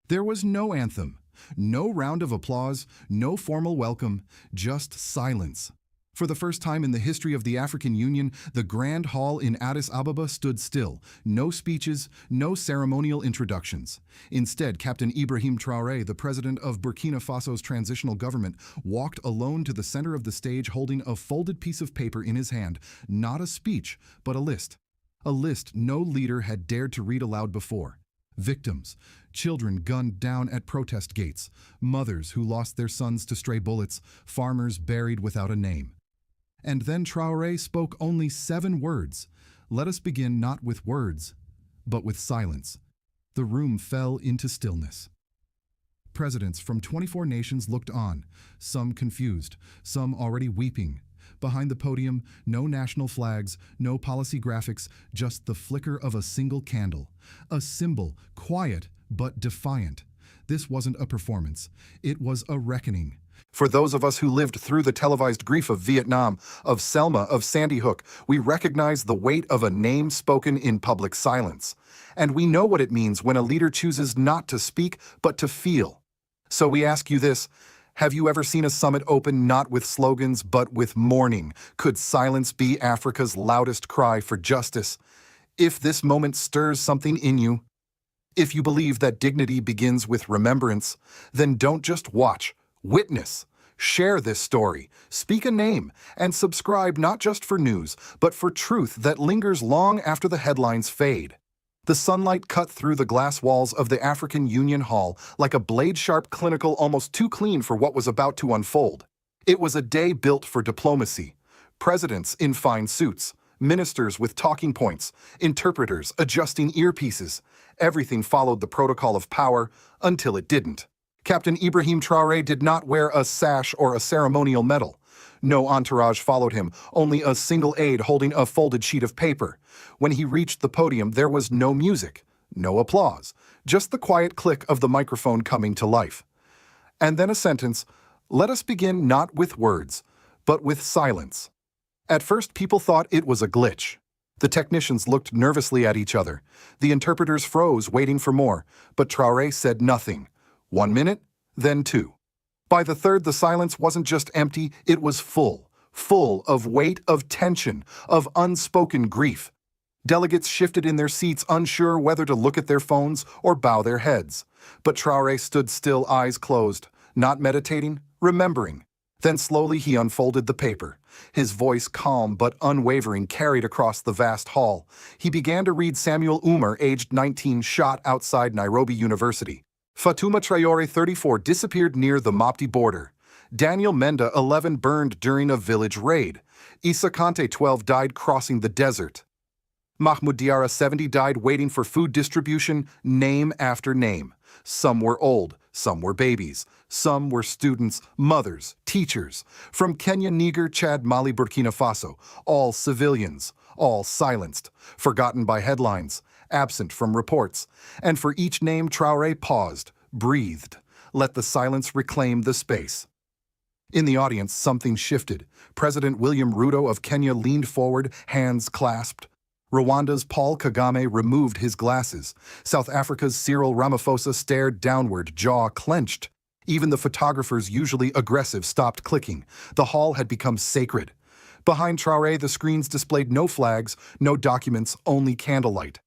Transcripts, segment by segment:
There was no anthem, no round of applause, no formal welcome, just silence. For the first time in the history of the African Union, the Grand Hall in Addis Ababa stood still. No speeches, no ceremonial introductions. Instead, Captain Ibrahim Traoré, the president of Burkina Faso's transitional government, walked alone to the center of the stage holding a folded piece of paper in his hand. Not a speech, but a list. A list no leader had dared to read aloud before. Victims, children gunned down at protest gates, mothers who lost their sons to stray bullets, farmers buried without a name. And then Traoré spoke only 7 words. Let us begin not with words, but with silence. The room fell into stillness. Presidents from 24 nations looked on, some confused, some already weeping. Behind the podium, no national flags, no policy graphics, just the flicker of a single candle. A symbol, quiet but defiant. This wasn't a performance. It was a reckoning. For those of us who lived through the televised grief of Vietnam, of Selma, of Sandy Hook, we recognize the weight of a name spoken in public silence. And we know what it means when a leader chooses not to speak, but to feel. So we ask you this: have you ever seen a summit open not with slogans, but with mourning? Could silence be Africa's loudest cry for justice? If this moment stirs something in you, if you believe that dignity begins with remembrance, then don't just watch. Witness, share this story, speak a name, and subscribe not just for news, but for truth that lingers long after the headlines fade. The sunlight cut through the glass walls of the African Union Hall like a blade-sharp clinical almost too clean for what was about to unfold. It was a day built for diplomacy. Presidents in fine suits, ministers with talking points, interpreters adjusting earpieces. Everything followed the protocol of power until it didn't. Captain Ibrahim Traoré did not wear a sash or a ceremonial medal. No entourage followed him, only a single aide holding a folded sheet of paper. When he reached the podium, there was no music, no applause, just the quiet click of the microphone coming to life. And then a sentence: let us begin not with words, but with silence. At first, people thought it was a glitch. The technicians looked nervously at each other. The interpreters froze, waiting for more, but Traoré said nothing. 1 minute, then 2. By the third, the silence wasn't just empty, it was full of weight, of tension, of unspoken grief. Delegates shifted in their seats, unsure whether to look at their phones or bow their heads. But Traoré stood still, eyes closed, not meditating, remembering. Then slowly he unfolded the paper. His voice, calm but unwavering, carried across the vast hall. He began to read Samuel Umar, aged 19, shot outside Nairobi University. Fatuma Traore, 34, disappeared near the Mopti border. Daniel Menda, 11, burned during a village raid. Issa Kante, 12, died crossing the desert. Mahmoud Diarra, 70, died waiting for food distribution, name after name. Some were old, some were babies, some were students, mothers, teachers. From Kenya, Niger, Chad, Mali, Burkina Faso, all civilians, all silenced, forgotten by headlines, absent from reports. And for each name, Traoré paused, breathed, let the silence reclaim the space. In the audience, something shifted. President William Ruto of Kenya leaned forward, hands clasped. Rwanda's Paul Kagame removed his glasses. South Africa's Cyril Ramaphosa stared downward, jaw clenched. Even the photographers, usually aggressive, stopped clicking. The hall had become sacred. Behind Traoré, the screens displayed no flags, no documents, only candlelight.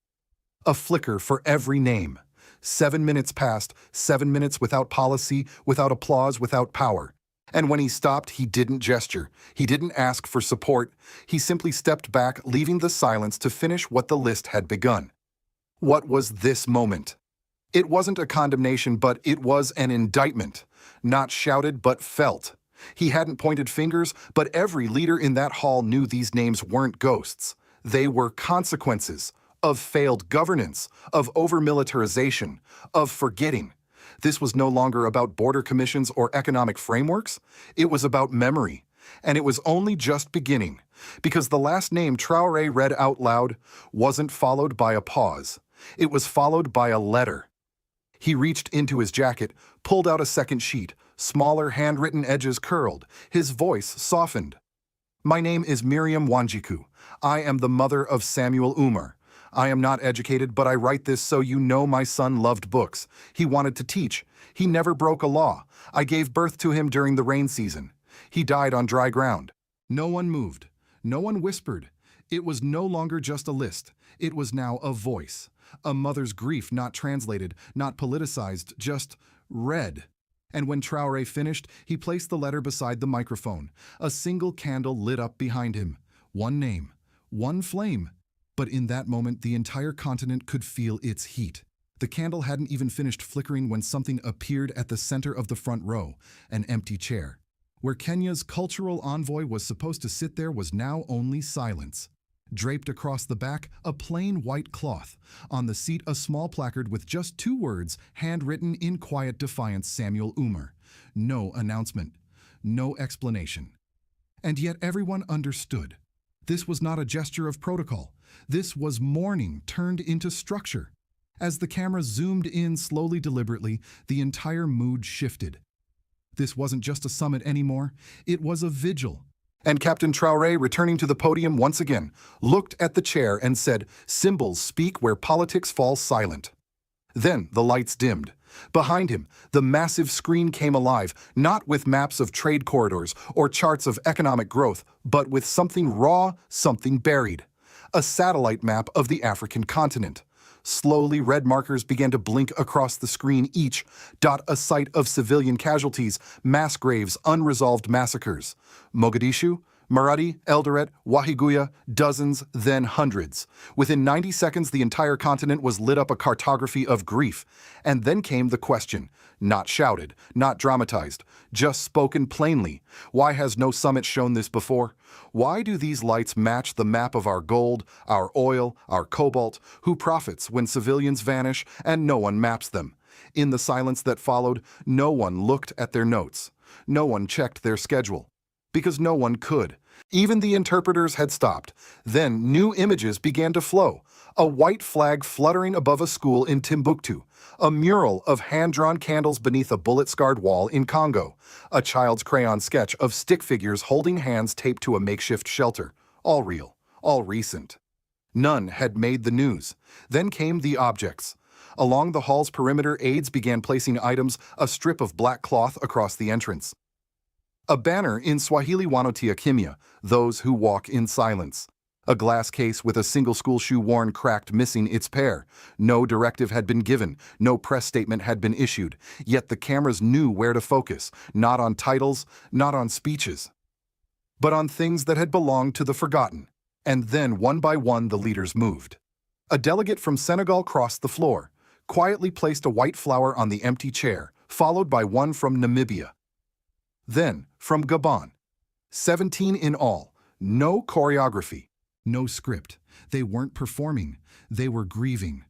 A flicker for every name. 7 minutes passed, 7 minutes without policy, without applause, without power. And when he stopped, he didn't gesture. He didn't ask for support. He simply stepped back, leaving the silence to finish what the list had begun. What was this moment? It wasn't a condemnation, but it was an indictment. Not shouted, but felt. He hadn't pointed fingers, but every leader in that hall knew these names weren't ghosts. They were consequences of failed governance, of over-militarization, of forgetting. This was no longer about border commissions or economic frameworks. It was about memory. And it was only just beginning, because the last name Traoré read out loud wasn't followed by a pause. It was followed by a letter. He reached into his jacket, pulled out a second sheet, smaller handwritten edges curled, his voice softened. My name is Miriam Wanjiku. I am the mother of Samuel Umar. I am not educated, but I write this so you know my son loved books. He wanted to teach. He never broke a law. I gave birth to him during the rain season. He died on dry ground. No one moved. No one whispered. It was no longer just a list. It was now a voice. A mother's grief not translated, not politicized, just read. And when Traore finished, he placed the letter beside the microphone. A single candle lit up behind him. One name. One flame. But in that moment, the entire continent could feel its heat. The candle hadn't even finished flickering when something appeared at the center of the front row, an empty chair. Where Kenya's cultural envoy was supposed to sit there was now only silence. Draped across the back, a plain white cloth. On the seat, a small placard with just 2 words, handwritten in quiet defiance, Samuel Umar. No announcement. No explanation. And yet everyone understood. This was not a gesture of protocol. This was mourning turned into structure. As the camera zoomed in slowly, deliberately, the entire mood shifted. This wasn't just a summit anymore. It was a vigil. And Captain Traore, returning to the podium once again, looked at the chair and said, "Symbols speak where politics falls silent." Then the lights dimmed. Behind him, the massive screen came alive, not with maps of trade corridors or charts of economic growth, but with something raw, something buried. A satellite map of the African continent. Slowly, red markers began to blink across the screen, each dot a site of civilian casualties, mass graves, unresolved massacres. Mogadishu, Maradi, Eldoret, Wahiguya, dozens, then hundreds. Within 90 seconds, the entire continent was lit up a cartography of grief. And then came the question, not shouted, not dramatized, just spoken plainly. Why has no summit shown this before? Why do these lights match the map of our gold, our oil, our cobalt? Who profits when civilians vanish and no one maps them? In the silence that followed, no one looked at their notes. No one checked their schedule. Because no one could. Even the interpreters had stopped. Then new images began to flow. A white flag fluttering above a school in Timbuktu. A mural of hand-drawn candles beneath a bullet-scarred wall in Congo. A child's crayon sketch of stick figures holding hands taped to a makeshift shelter. All real. All recent. None had made the news. Then came the objects. Along the hall's perimeter, aides began placing items, a strip of black cloth across the entrance. A banner in Swahili wanotia kimya, those who walk in silence. A glass case with a single school shoe worn cracked, missing its pair. No directive had been given, no press statement had been issued, yet the cameras knew where to focus, not on titles, not on speeches, but on things that had belonged to the forgotten. And then, one by one, the leaders moved. A delegate from Senegal crossed the floor, quietly placed a white flower on the empty chair, followed by one from Namibia. Then, from Gabon. 17 in all, no choreography, no script. They weren't performing, they were grieving.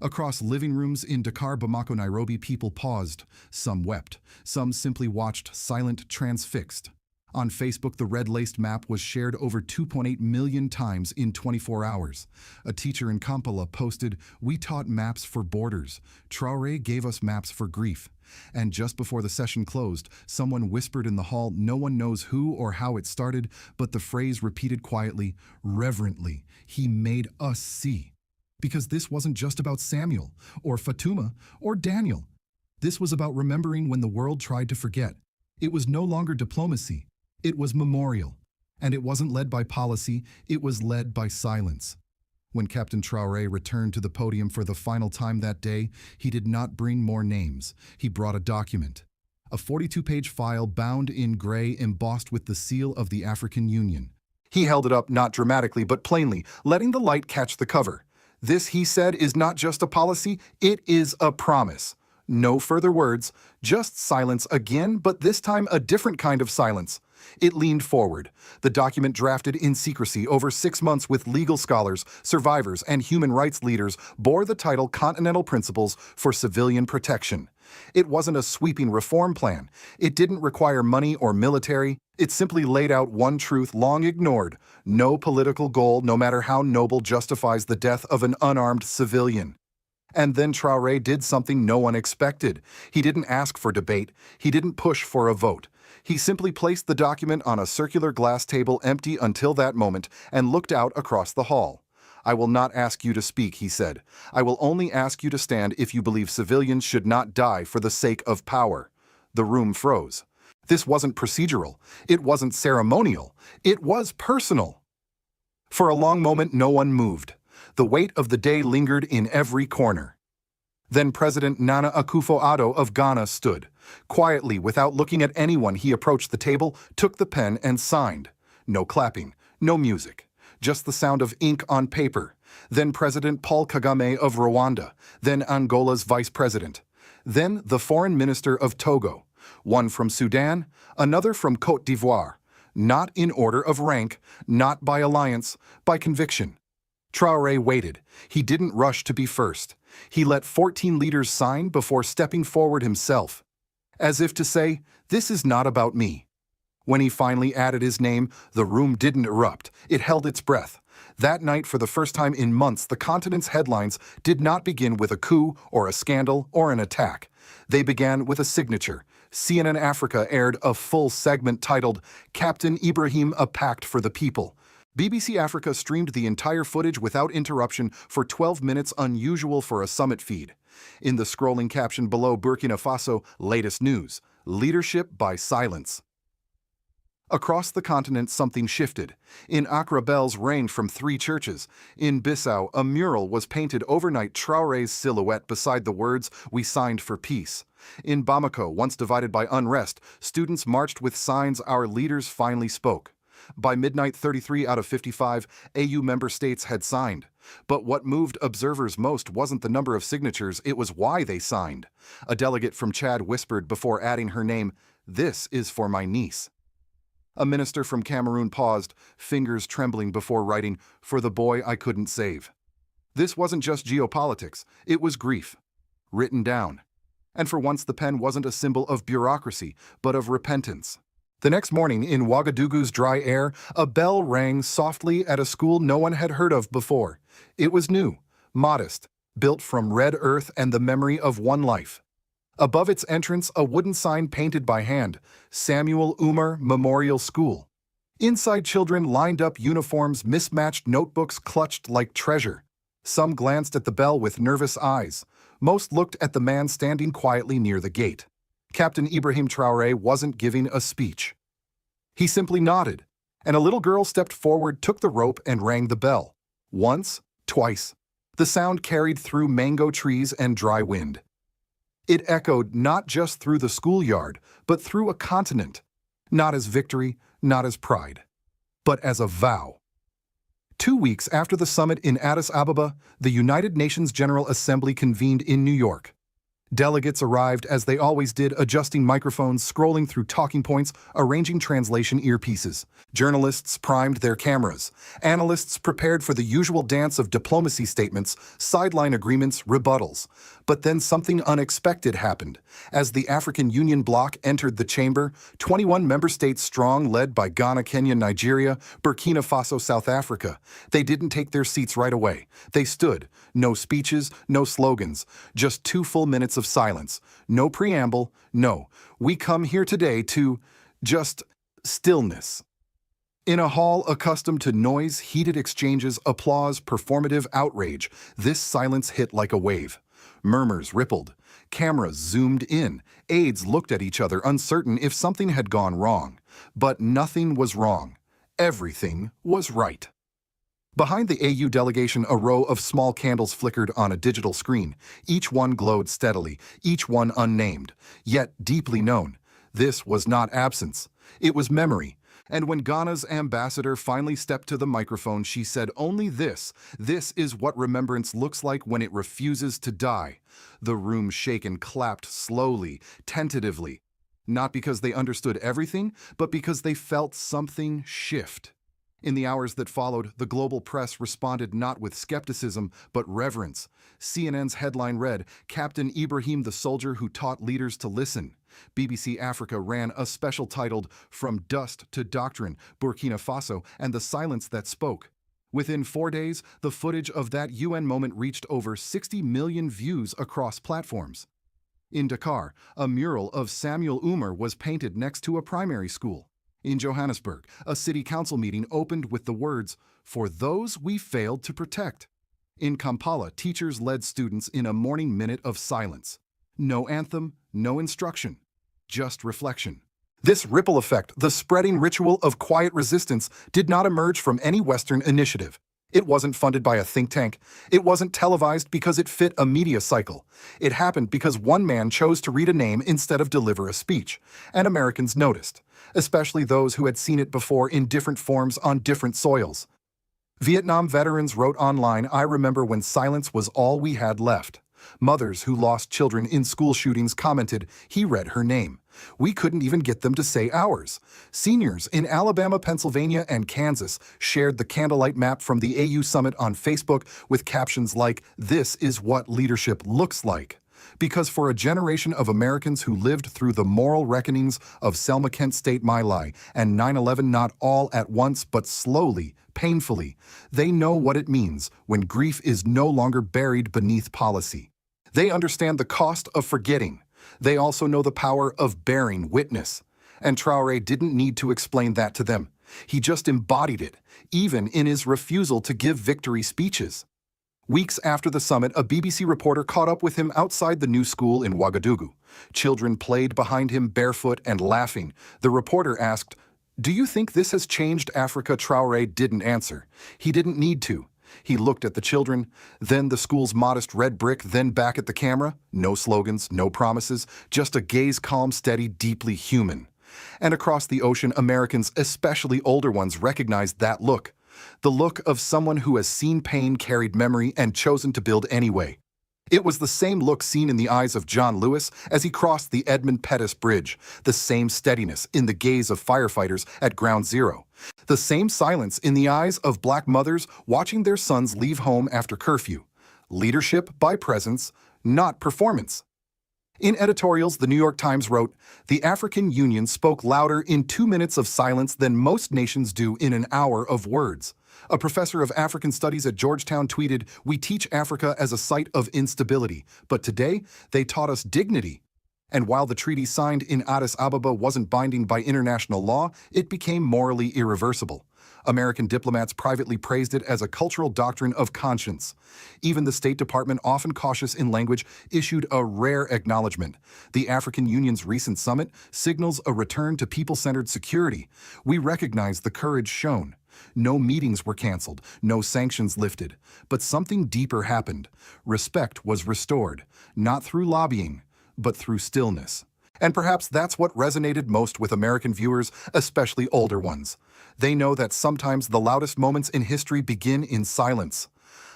Across living rooms in Dakar, Bamako, Nairobi, people paused. Some wept, some simply watched, silent, transfixed. On Facebook, the red-laced map was shared over 2.8 million times in 24 hours. A teacher in Kampala posted, "We taught maps for borders. Traore gave us maps for grief." And just before the session closed, someone whispered in the hall, no one knows who or how it started, but the phrase repeated quietly, reverently, "He made us see." Because this wasn't just about Samuel, or Fatuma, or Daniel. This was about remembering when the world tried to forget. It was no longer diplomacy. It was memorial. And it wasn't led by policy, it was led by silence. When Captain Traore returned to the podium for the final time that day, he did not bring more names. He brought a document. A 42-page file bound in gray, embossed with the seal of the African Union. He held it up not dramatically but plainly, letting the light catch the cover. This, he said, is not just a policy, it is a promise. No further words, just silence again, but this time a different kind of silence. It leaned forward. The document, drafted in secrecy over 6 months with legal scholars, survivors, and human rights leaders, bore the title Continental Principles for Civilian Protection. It wasn't a sweeping reform plan. It didn't require money or military. It simply laid out one truth long ignored. No political goal, no matter how noble, justifies the death of an unarmed civilian. And then Traore did something no one expected. He didn't ask for debate. He didn't push for a vote. He simply placed the document on a circular glass table, empty until that moment, and looked out across the hall. "I will not ask you to speak," he said. "I will only ask you to stand if you believe civilians should not die for the sake of power." The room froze. This wasn't procedural. It wasn't ceremonial. It was personal. For a long moment, no one moved. The weight of the day lingered in every corner. Then President Nana Akufo-Addo of Ghana stood. Quietly, without looking at anyone, he approached the table, took the pen, and signed. No clapping, no music, just the sound of ink on paper. Then President Paul Kagame of Rwanda, then Angola's vice president. Then the foreign minister of Togo, one from Sudan, another from Côte d'Ivoire. Not in order of rank, not by alliance, by conviction. Traore waited. He didn't rush to be first. He let 14 leaders sign before stepping forward himself, as if to say, "This is not about me." When he finally added his name, the room didn't erupt. It held its breath. That night, for the first time in months, the continent's headlines did not begin with a coup or a scandal or an attack. They began with a signature. CNN Africa aired a full segment titled, "Captain Ibrahim, a Pact for the People." BBC Africa streamed the entire footage without interruption for 12 minutes, unusual for a summit feed. In the scrolling caption below, Burkina Faso, latest news, leadership by silence. Across the continent, something shifted. In Accra, bells rang from 3 churches. In Bissau, a mural was painted overnight, Traore's silhouette beside the words, "We signed for peace." In Bamako, once divided by unrest, students marched with signs, "Our leaders finally spoke." By midnight, 33 out of 55 AU member states had signed. But what moved observers most wasn't the number of signatures, it was why they signed. A delegate from Chad whispered before adding her name, "This is for my niece." A minister from Cameroon paused, fingers trembling before writing, "For the boy I couldn't save." This wasn't just geopolitics, it was grief. Written down. And for once the pen wasn't a symbol of bureaucracy, but of repentance. The next morning, in Ouagadougou's dry air, a bell rang softly at a school no one had heard of before. It was new, modest, built from red earth and the memory of one life. Above its entrance, a wooden sign painted by hand, Samuel Umar Memorial School. Inside, children lined up, uniforms, mismatched notebooks clutched like treasure. Some glanced at the bell with nervous eyes. Most looked at the man standing quietly near the gate. Captain Ibrahim Traoré wasn't giving a speech. He simply nodded, and a little girl stepped forward, took the rope, and rang the bell. Once, twice. The sound carried through mango trees and dry wind. It echoed not just through the schoolyard, but through a continent. Not as victory, not as pride, but as a vow. 2 weeks after the summit in Addis Ababa, the United Nations General Assembly convened in New York. Delegates arrived as they always did, adjusting microphones, scrolling through talking points, arranging translation earpieces. Journalists primed their cameras. Analysts prepared for the usual dance of diplomacy statements, sideline agreements, rebuttals. But then something unexpected happened. As the African Union bloc entered the chamber, 21 member states strong, led by Ghana, Kenya, Nigeria, Burkina Faso, South Africa. They didn't take their seats right away. They stood. No speeches, no slogans, just 2 full minutes of silence. No preamble, no. We come here today to just stillness. In a hall accustomed to noise, heated exchanges, applause, performative outrage, this silence hit like a wave. Murmurs rippled. Cameras zoomed in. Aides looked at each other, uncertain if something had gone wrong. But nothing was wrong. Everything was right. Behind the AU delegation, a row of small candles flickered on a digital screen. Each one glowed steadily, each one unnamed, yet deeply known. This was not absence. It was memory. And when Ghana's ambassador finally stepped to the microphone, she said only this. This is what remembrance looks like when it refuses to die. The room shaken clapped slowly, tentatively. Not because they understood everything, but because they felt something shift. In the hours that followed, the global press responded not with skepticism, but reverence. CNN's headline read, "Captain Ibrahim, the soldier who taught leaders to listen." BBC Africa ran a special titled, "From Dust to Doctrine, Burkina Faso and the Silence That Spoke." Within 4 days, the footage of that UN moment reached over 60 million views across platforms. In Dakar, a mural of Samuel Umar was painted next to a primary school. In Johannesburg, a city council meeting opened with the words, "For those we failed to protect." In Kampala, teachers led students in a morning minute of silence. No anthem, no instruction, just reflection. This ripple effect, the spreading ritual of quiet resistance, did not emerge from any Western initiative. It wasn't funded by a think tank. It wasn't televised because it fit a media cycle. It happened because one man chose to read a name instead of deliver a speech, and Americans noticed, especially those who had seen it before in different forms on different soils. Vietnam veterans wrote online, "I remember when silence was all we had left." Mothers who lost children in school shootings commented, "He read her name. We couldn't even get them to say ours." Seniors in Alabama, Pennsylvania, and Kansas shared the candlelight map from the AU summit on Facebook with captions like, "This is what leadership looks like." Because for a generation of Americans who lived through the moral reckonings of Selma Kent State My Lai and 9/11 not all at once but slowly, painfully, they know what it means when grief is no longer buried beneath policy. They understand the cost of forgetting. They also know the power of bearing witness. And Traore didn't need to explain that to them. He just embodied it, even in his refusal to give victory speeches. Weeks after the summit, a BBC reporter caught up with him outside the new school in Ouagadougou. Children played behind him barefoot and laughing. The reporter asked, "Do you think this has changed Africa?" Traore didn't answer. He didn't need to. He looked at the children, then the school's modest red brick, then back at the camera. No slogans, no promises, just a gaze calm, steady, deeply human. And across the ocean, Americans, especially older ones, recognized that look. The look of someone who has seen pain, carried memory, and chosen to build anyway. It was the same look seen in the eyes of John Lewis as he crossed the Edmund Pettus Bridge, the same steadiness in the gaze of firefighters at Ground Zero, the same silence in the eyes of black mothers watching their sons leave home after curfew. Leadership by presence, not performance. In editorials, the New York Times wrote, "The African Union spoke louder in 2 minutes of silence than most nations do in an hour of words." A professor of African Studies at Georgetown tweeted, "We teach Africa as a site of instability, but today they taught us dignity." And while the treaty signed in Addis Ababa wasn't binding by international law, it became morally irreversible. American diplomats privately praised it as a cultural doctrine of conscience. Even the State Department, often cautious in language, issued a rare acknowledgement. The African Union's recent summit signals a return to people-centered security. We recognize the courage shown. No meetings were canceled, no sanctions lifted, but something deeper happened. Respect was restored, not through lobbying, but through stillness. And perhaps that's what resonated most with American viewers, especially older ones. They know that sometimes the loudest moments in history begin in silence.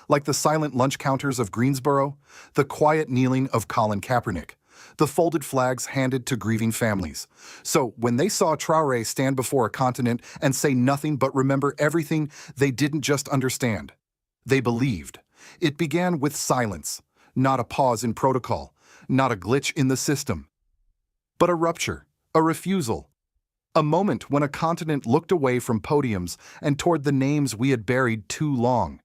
Like the silent lunch counters of Greensboro, the quiet kneeling of Colin Kaepernick, the folded flags handed to grieving families. So when they saw Traore stand before a continent and say nothing but remember everything, they didn't just understand. They believed. It began with silence, not a pause in protocol, not a glitch in the system, but a rupture, a refusal. A moment when a continent looked away from podiums and toward the names we had buried too long.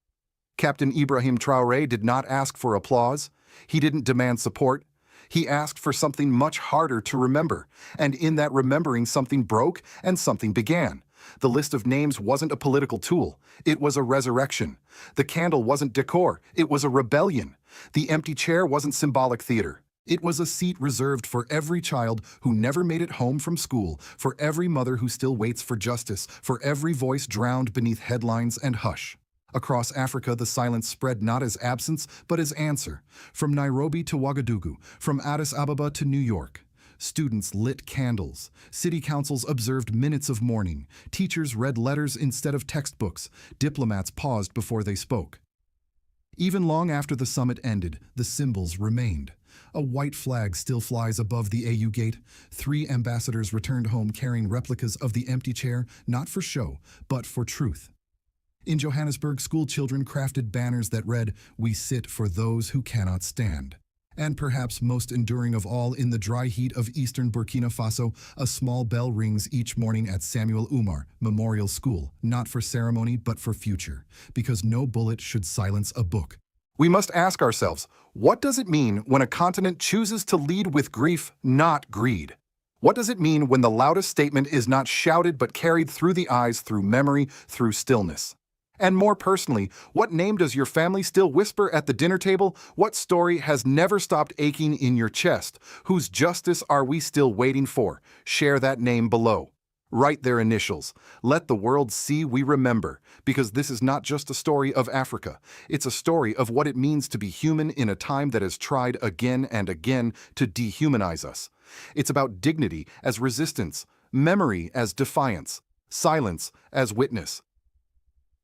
Captain Ibrahim Traoré did not ask for applause. He didn't demand support. He asked for something much harder to remember, and in that remembering something broke and something began. The list of names wasn't a political tool. It was a resurrection. The candle wasn't decor. It was a rebellion. The empty chair wasn't symbolic theater. It was a seat reserved for every child who never made it home from school, for every mother who still waits for justice, for every voice drowned beneath headlines and hush. Across Africa, the silence spread not as absence, but as answer. From Nairobi to Ouagadougou, from Addis Ababa to New York. Students lit candles. City councils observed minutes of mourning. Teachers read letters instead of textbooks. Diplomats paused before they spoke. Even long after the summit ended, the symbols remained. A white flag still flies above the AU gate. 3 ambassadors returned home carrying replicas of the empty chair, not for show, but for truth. In Johannesburg, school children crafted banners that read, "We sit for those who cannot stand." And perhaps most enduring of all, in the dry heat of eastern Burkina Faso, a small bell rings each morning at Samuel Umar Memorial School, not for ceremony but for future, because no bullet should silence a book. We must ask ourselves, what does it mean when a continent chooses to lead with grief, not greed? What does it mean when the loudest statement is not shouted but carried through the eyes, through memory, through stillness? And more personally, what name does your family still whisper at the dinner table? What story has never stopped aching in your chest? Whose justice are we still waiting for? Share that name below. Write their initials. Let the world see we remember, because this is not just a story of Africa. It's a story of what it means to be human in a time that has tried again and again to dehumanize us. It's about dignity as resistance, memory as defiance, silence as witness.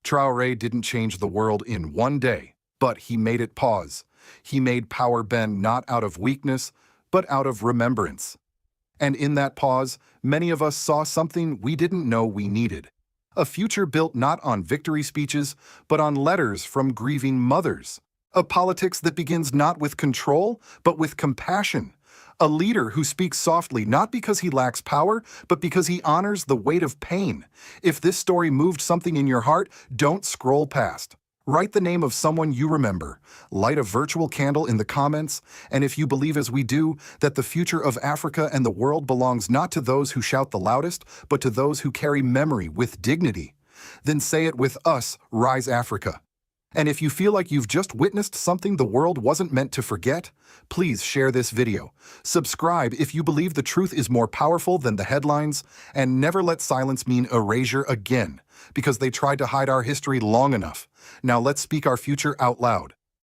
Traore didn't change the world in one day, but he made it pause. He made power bend not out of weakness, but out of remembrance. And in that pause, many of us saw something we didn't know we needed. A future built not on victory speeches, but on letters from grieving mothers. A politics that begins not with control, but with compassion. A leader who speaks softly not because he lacks power, but because he honors the weight of pain. If this story moved something in your heart, don't scroll past. Write the name of someone you remember, light a virtual candle in the comments, and if you believe as we do, that the future of Africa and the world belongs not to those who shout the loudest, but to those who carry memory with dignity, then say it with us, Rise Africa. And if you feel like you've just witnessed something the world wasn't meant to forget, please share this video. Subscribe if you believe the truth is more powerful than the headlines, and never let silence mean erasure again, because they tried to hide our history long enough. Now let's speak our future out loud.